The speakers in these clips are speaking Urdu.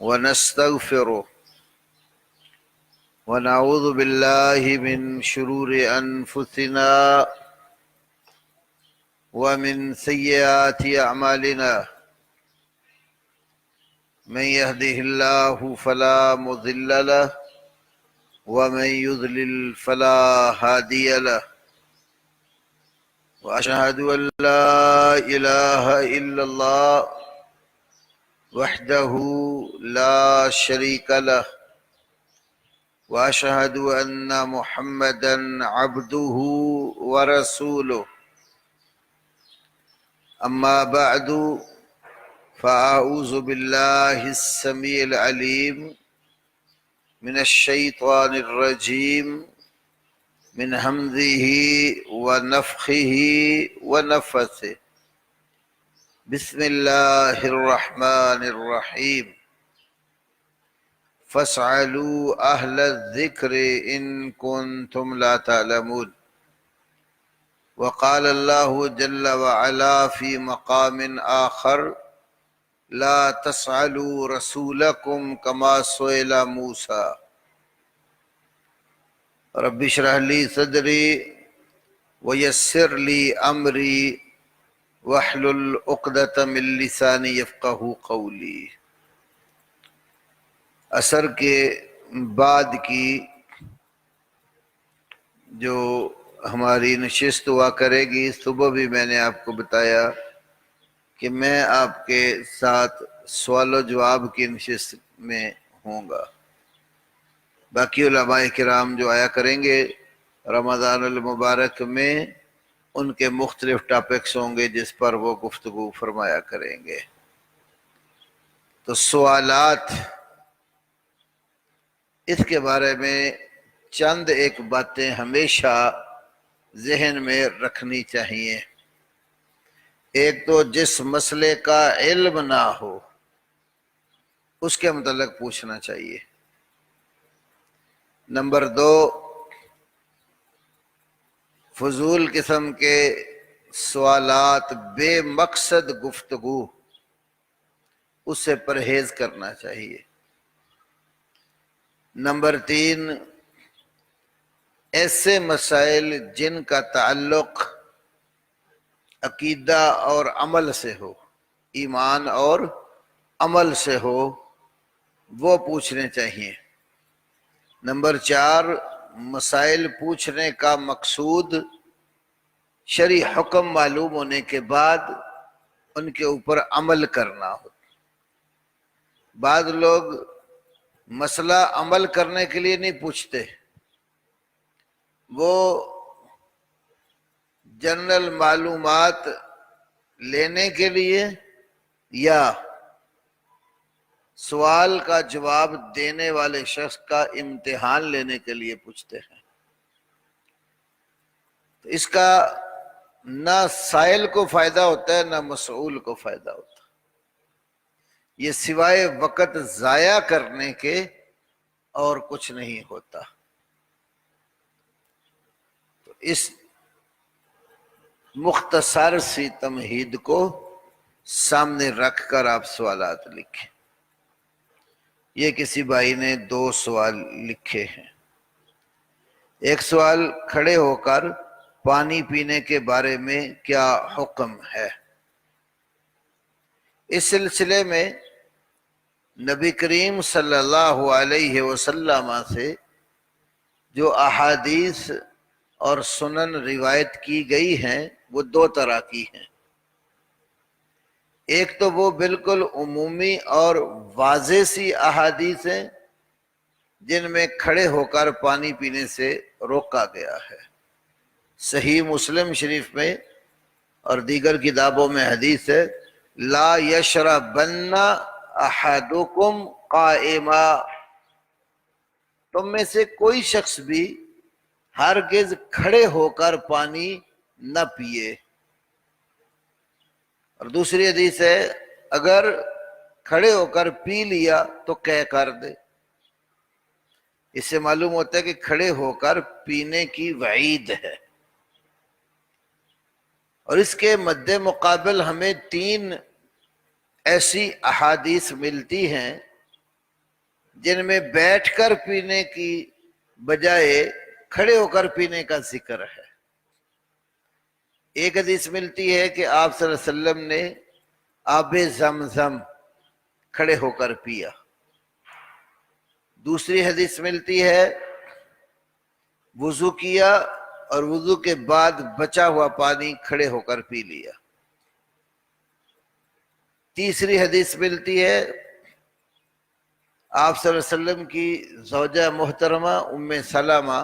ونستغفره ونعوذ بالله من شرور أنفسنا ومن سيئات أعمالنا من يهده الله فلا مضل له ومن يضلل فلا هادي له وأشهد أن لا إله إلا الله وحده لا شريك له وأشهد أن محمدا عبده ورسوله أما بعد فأعوذ بالله السميع العليم من الشيطان الرجيم من همزه ونفخه ونفثه بسم الله الرحمن الرحيم فاسألوا أهل الذكر إن كنتم لا تعلمون وقال الله جل وعلا في مقام آخر لا تسألوا رسولكم كما سئل موسى رب اشرح لي صدري ويسر لي أمري واحلل عقدة من لساني يفقهوا قولي۔ عصر کے بعد کی جو ہماری نشست ہوا کرے گی، صبح بھی میں نے آپ کو بتایا کہ میں آپ کے ساتھ سوال و جواب کی نشست میں ہوں گا۔ باقی علماء کرام جو آیا کریں گے رمضان المبارک میں، ان کے مختلف ٹاپکس ہوں گے جس پر وہ گفتگو فرمایا کریں گے۔ تو سوالات، اس کے بارے میں چند ایک باتیں ہمیشہ ذہن میں رکھنی چاہیے۔ ایک تو جس مسئلے کا علم نہ ہو اس کے متعلق پوچھنا چاہیے۔ نمبر دو، فضول قسم کے سوالات، بے مقصد گفتگو، اس سے پرہیز کرنا چاہیے۔ نمبر تین، ایسے مسائل جن کا تعلق عقیدہ اور عمل سے ہو، ایمان اور عمل سے ہو، وہ پوچھنے چاہیے۔ نمبر چار، مسائل پوچھنے کا مقصود شرعی حکم معلوم ہونے کے بعد ان کے اوپر عمل کرنا ہو۔ بعض لوگ مسئلہ عمل کرنے کے لیے نہیں پوچھتے، وہ جنرل معلومات لینے کے لیے یا سوال کا جواب دینے والے شخص کا امتحان لینے کے لیے پوچھتے ہیں۔ تو اس کا نہ سائل کو فائدہ ہوتا ہے نہ مسئول کو فائدہ ہوتا ہے۔ یہ سوائے وقت ضائع کرنے کے اور کچھ نہیں ہوتا۔ تو اس مختصر سی تمہید کو سامنے رکھ کر آپ سوالات لکھیں۔ یہ کسی بھائی نے 2 سوال لکھے ہیں۔ ایک سوال، کھڑے ہو کر پانی پینے کے بارے میں کیا حکم ہے؟ اس سلسلے میں نبی کریم صلی اللہ علیہ وسلم سے جو احادیث اور سنن روایت کی گئی ہیں وہ 2 طرح کی ہیں۔ ایک تو وہ بالکل عمومی اور واضح سی احادیث ہیں جن میں کھڑے ہو کر پانی پینے سے روکا گیا ہے۔ صحیح مسلم شریف میں اور دیگر کتابوں میں حدیث ہے، لا یشربن احدکم قائما، تم میں سے کوئی شخص بھی ہرگز کھڑے ہو کر پانی نہ پیے۔ اور دوسری حدیث ہے، اگر کھڑے ہو کر پی لیا تو قے کر دے۔ اس سے معلوم ہوتا ہے کہ کھڑے ہو کر پینے کی وعید ہے۔ اور اس کے مد مقابل ہمیں 3 ایسی احادیث ملتی ہیں جن میں بیٹھ کر پینے کی بجائے کھڑے ہو کر پینے کا ذکر ہے۔ ایک حدیث ملتی ہے کہ آپ صلی اللہ علیہ وسلم نے آب زمزم کھڑے ہو کر پیا۔ دوسری حدیث ملتی ہے وضو کیا اور وضو کے بعد بچا ہوا پانی کھڑے ہو کر پی لیا۔ تیسری حدیث ملتی ہے آپ صلی اللہ علیہ وسلم کی زوجہ محترمہ ام سلمہ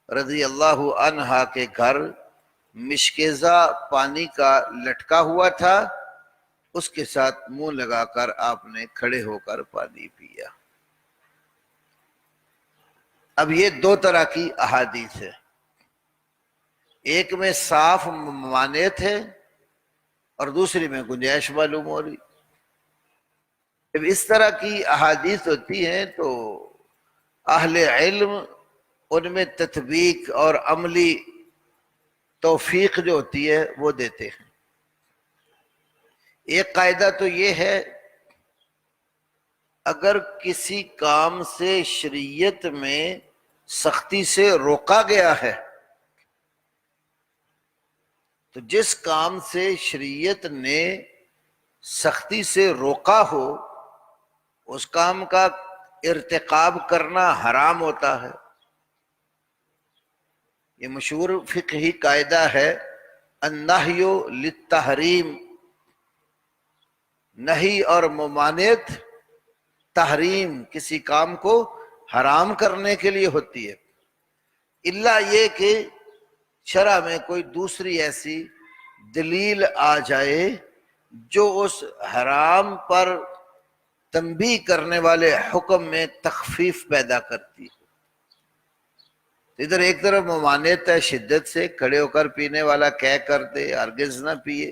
رضی اللہ عنہا کے گھر مشکیزہ پانی کا لٹکا ہوا تھا، اس کے ساتھ منہ لگا کر آپ نے کھڑے ہو کر پانی پیا۔ اب یہ دو طرح کی احادیث ہے، ایک میں صاف ممانعت ہے اور دوسری میں گنجائش معلوم ہو رہی۔ جب اس طرح کی احادیث ہوتی ہیں تو اہل علم ان میں تطبیق اور عملی توفیق جو ہوتی ہے وہ دیتے ہیں۔ ایک قاعدہ تو یہ ہے، اگر کسی کام سے شریعت میں سختی سے روکا گیا ہے تو جس کام سے شریعت نے سختی سے روکا ہو اس کام کا ارتکاب کرنا حرام ہوتا ہے۔ یہ مشہور فقہی قاعدہ ہے النہی للتحریم، نہی اور ممانعت تحریم کسی کام کو حرام کرنے کے لیے ہوتی ہے، الا یہ کہ شرع میں کوئی دوسری ایسی دلیل آ جائے جو اس حرام پر تنبیہ کرنے والے حکم میں تخفیف پیدا کرتی ہے۔ ادھر ایک طرف ممانعت ہے شدت سے، کھڑے ہو کر پینے والا کہہ کر دے ہرگز نہ پیے،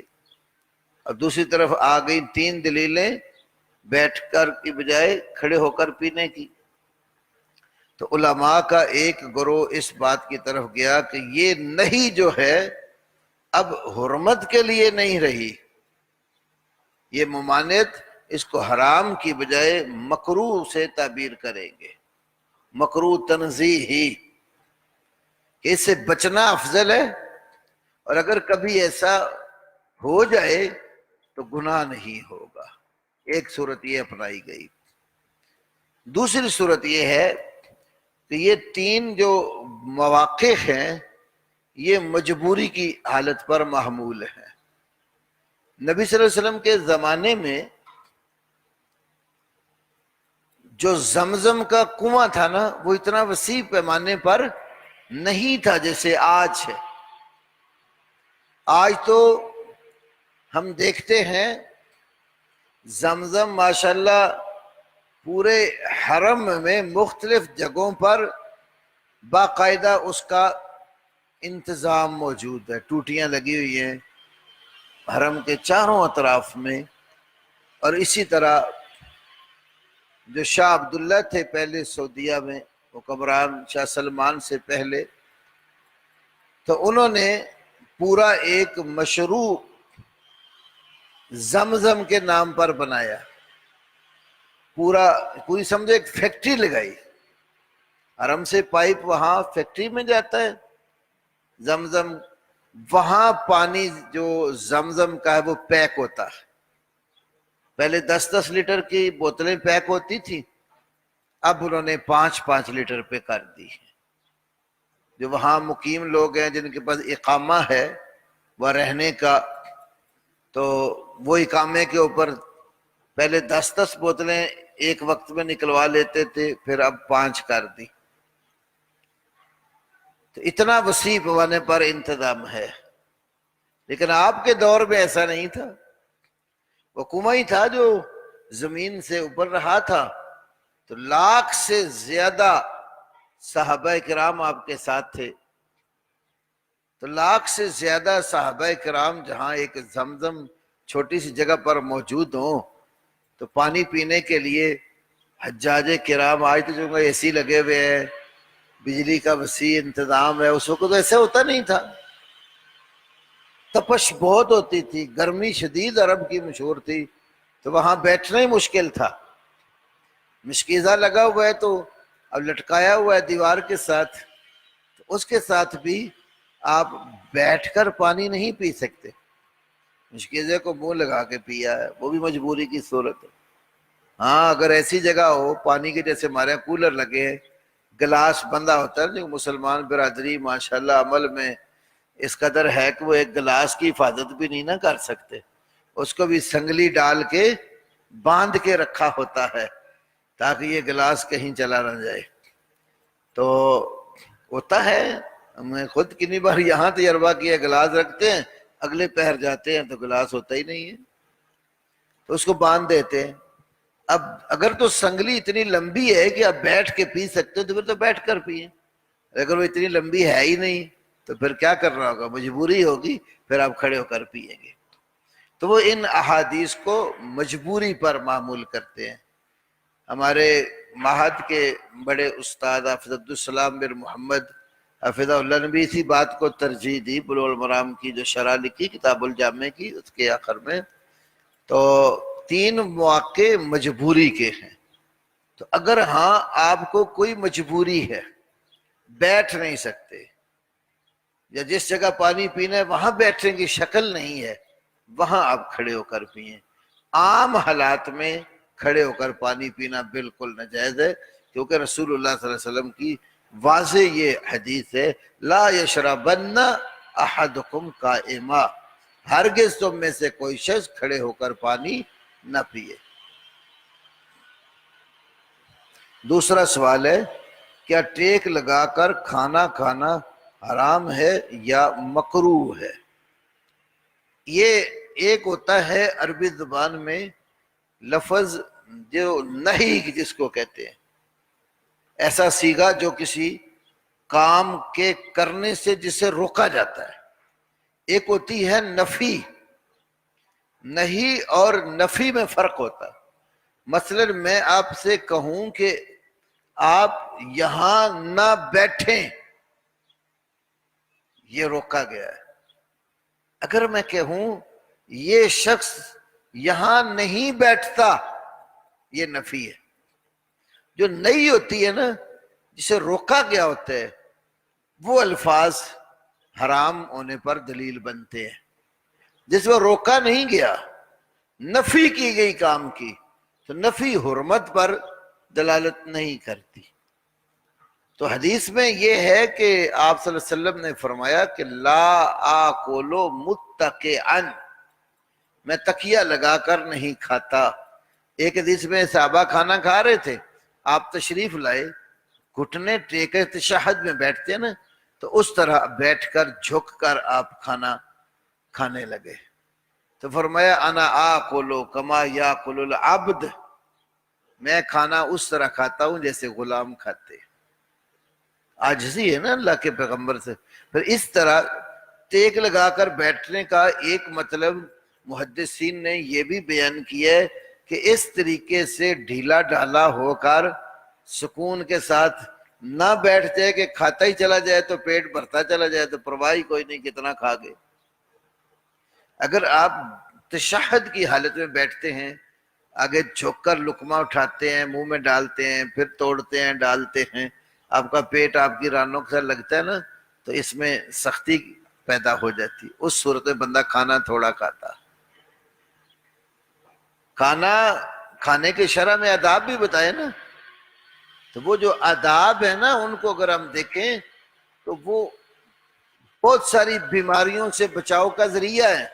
اور دوسری طرف آ گئی تین دلیلیں بیٹھ کر کی بجائے کھڑے ہو کر پینے کی۔ تو علماء کا ایک گروہ اس بات کی طرف گیا کہ یہ نہیں جو ہے اب حرمت کے لیے نہیں رہی، یہ ممانعت اس کو حرام کی بجائے مکروہ سے تعبیر کریں گے، مکروہ تنزیہی، کہ اس سے بچنا افضل ہے، اور اگر کبھی ایسا ہو جائے تو گناہ نہیں ہوگا۔ ایک صورت یہ اپنائی گئی۔ دوسری صورت یہ ہے کہ یہ تین جو مواقع ہیں یہ مجبوری کی حالت پر محمول ہیں۔ نبی صلی اللہ علیہ وسلم کے زمانے میں جو زمزم کا کنواں تھا نا وہ اتنا وسیع پیمانے پر نہیں تھا جیسے آج ہے۔ آج تو ہم دیکھتے ہیں زمزم ماشاءاللہ پورے حرم میں مختلف جگہوں پر باقاعدہ اس کا انتظام موجود ہے، ٹوٹیاں لگی ہوئی ہیں حرم کے چاروں اطراف میں۔ اور اسی طرح جو شاہ عبداللہ تھے پہلے سعودیہ میں، حکمران شاہ سلمان سے پہلے، تو انہوں نے پورا ایک مشروع زمزم کے نام پر بنایا، پوری سمجھے ایک فیکٹری لگائی، حرم سے پائپ وہاں فیکٹری میں جاتا ہے زمزم، وہاں پانی جو زمزم کا ہے وہ پیک ہوتا ہے۔ پہلے 10-10 لیٹر کی بوتلیں پیک ہوتی تھی، اب انہوں نے 5-5 لیٹر پہ کر دی ہے۔ جو وہاں مقیم لوگ ہیں جن کے پاس اقامہ ہے وہ رہنے کا، تو وہ اقامے کے اوپر پہلے 10-10 بوتلیں ایک وقت میں نکلوا لیتے تھے، پھر اب 5 کر دی۔ تو اتنا وسیع پیمانے پر انتظام ہے، لیکن آپ کے دور میں ایسا نہیں تھا، وہ کنواں ہی تھا جو زمین سے اوپر رہا تھا۔ تو 1,00,000 سے زیادہ صحابہ کرام آپ کے ساتھ تھے، تو 1,00,000 سے زیادہ صحابہ کرام جہاں ایک زمزم چھوٹی سی جگہ پر موجود ہوں تو پانی پینے کے لیے حجاج کرام، آج تو جو اے سی لگے ہوئے ہیں، بجلی کا وسیع انتظام ہے، اس وقت تو ایسا ہوتا نہیں تھا، تپش بہت ہوتی تھی، گرمی شدید عرب کی مشہور تھی، تو وہاں بیٹھنا ہی مشکل تھا۔ مشکیزہ لگا ہوا ہے تو اب لٹکایا ہوا ہے دیوار کے ساتھ، تو اس کے ساتھ بھی آپ بیٹھ کر پانی نہیں پی سکتے، مشکیزے کو منہ لگا کے پیا ہے، وہ بھی مجبوری کی صورت ہے۔ ہاں اگر ایسی جگہ ہو پانی کے جیسے ہمارے یہاں کولر لگے ہیں، گلاس بندہ ہوتا ہے، مسلمان برادری ماشاءاللہ عمل میں اس قدر ہے کہ وہ ایک گلاس کی حفاظت بھی نہیں نہ کر سکتے، اس کو بھی سنگلی ڈال کے باندھ کے رکھا ہوتا ہے تاکہ یہ گلاس کہیں چلا نہ جائے۔ تو ہوتا ہے، ہم نے خود کتنی بار یہاں تجربہ کیا، گلاس رکھتے ہیں اگلے پہر جاتے ہیں تو گلاس ہوتا ہی نہیں ہے، تو اس کو باندھ دیتے ہیں۔ اب اگر تو سنگلی اتنی لمبی ہے کہ آپ بیٹھ کے پی سکتے تو پھر تو بیٹھ کر پیئیں، اگر وہ اتنی لمبی ہے ہی نہیں تو پھر کیا کرنا ہوگا، مجبوری ہوگی، پھر آپ کھڑے ہو کر پیئیں گے۔ تو وہ ان احادیث کو مجبوری پر معمول کرتے ہیں۔ ہمارے معہد کے بڑے استاد حافظ عبدالسلام بن محمد حفظہ اللہ نے بھی اسی بات کو ترجیح دی، بلوغ المرام کی جو شرح لکھی کتاب الجامع کی، اس کے آخر میں تو 3 مواقع مجبوری کے ہیں۔ تو اگر ہاں آپ کو کوئی مجبوری ہے، بیٹھ نہیں سکتے، یا جس جگہ پانی پینا ہے وہاں بیٹھنے کی شکل نہیں ہے، وہاں آپ کھڑے ہو کر پئیں۔ عام حالات میں کھڑے ہو کر پانی پینا بالکل ناجائز ہے، کیونکہ رسول اللہ صلی اللہ علیہ وسلم کی واضح یہ حدیث ہے، لا یشربن احدکم قائما، ہرگز تم میں سے کوئی شخص کھڑے ہو کر پانی نہ پیے۔ دوسرا سوال ہے، کیا ٹیک لگا کر کھانا کھانا حرام ہے یا مکروہ ہے؟ یہ ایک ہوتا ہے عربی زبان میں لفظ جو نہیں جس کو کہتے ہیں، ایسا صیغہ جو کسی کام کے کرنے سے جسے روکا جاتا ہے۔ ایک ہوتی ہے نفی، نہیں اور نفی میں فرق ہوتا ہے۔ مثلا میں آپ سے کہوں کہ آپ یہاں نہ بیٹھیں، یہ روکا گیا ہے۔ اگر میں کہوں یہ شخص یہاں نہیں بیٹھتا، یہ نفی ہے۔ جو نہیں ہوتی ہے نا، جسے روکا گیا ہوتا ہے، وہ الفاظ حرام ہونے پر دلیل بنتے ہیں۔ جس میں روکا نہیں گیا، نفی کی گئی کام کی، تو نفی حرمت پر دلالت نہیں کرتی۔ تو حدیث میں یہ ہے کہ آپ صلی اللہ علیہ وسلم نے فرمایا کہ لا آکولو متکئا، میں تکیہ لگا کر نہیں کھاتا۔ ایک حدیث میں صحابہ کھانا کھا رہے تھے، آپ تشریف لائے، گھٹنے ٹیکے تشہد میں بیٹھتے ہیں نا، تو اس طرح بیٹھ کر جھک کر آپ کھانا کھانے لگے۔ تو فرمایا انا آکلو کما یاکل العبد، میں کھانا اس طرح کھاتا ہوں جیسے غلام کھاتے۔ عاجزی ہے نا اللہ کے پیغمبر سے۔ پھر اس طرح ٹیک لگا کر بیٹھنے کا ایک مطلب محدثین نے یہ بھی بیان کیا ہے کہ اس طریقے سے ڈھیلا ڈھالا ہو کر سکون کے ساتھ نہ بیٹھ جائے کہ کھاتا ہی چلا جائے تو پیٹ بھرتا چلا جائے تو پرواہ ہی کوئی نہیں کتنا کھا گئے۔ اگر آپ تشہد کی حالت میں بیٹھتے ہیں، آگے جھک کر لقمہ اٹھاتے ہیں، منہ میں ڈالتے ہیں، پھر توڑتے ہیں، ڈالتے ہیں، آپ کا پیٹ آپ کی رانوں کے ساتھ لگتا ہے نا، تو اس میں سختی پیدا ہو جاتی۔ اس صورت میں بندہ کھانا تھوڑا کھاتا۔ کھانا کھانے کے شرع میں آداب بھی بتائے نا، تو وہ جو آداب ہے نا، ان کو اگر ہم دیکھیں تو وہ بہت ساری بیماریوں سے بچاؤ کا ذریعہ ہے۔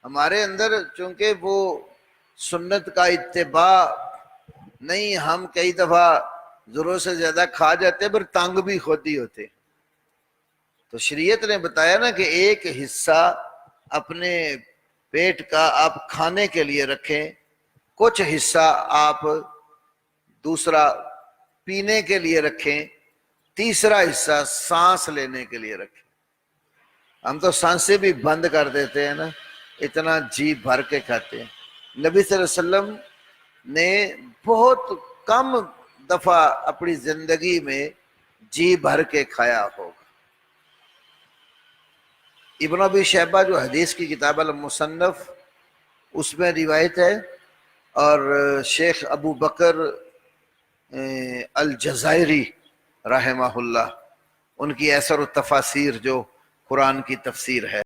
ہمارے اندر چونکہ وہ سنت کا اتباع نہیں، ہم کئی دفعہ ضرورت سے زیادہ کھا جاتے ہیں، پر تنگ بھی خود ہی ہوتے۔ تو شریعت نے بتایا نا کہ ایک حصہ اپنے پیٹ کا آپ کھانے کے لیے رکھیں، کچھ حصہ آپ دوسرا پینے کے لیے رکھیں، تیسرا حصہ سانس لینے کے لیے رکھیں۔ ہم تو سانسیں بھی بند کر دیتے ہیں نا، اتنا جی بھر کے کھاتے ہیں۔ نبی صلی اللہ علیہ وسلم نے بہت کم دفعہ اپنی زندگی میں جی بھر کے کھایا ہوگا۔ ابن ابی شیبہ جو حدیث کی کتاب المصنف، اس میں روایت ہے اور شیخ ابو بکر الجزائری رحمہ اللہ، ان کی ایسر التفاسیر جو قرآن کی تفسیر ہے،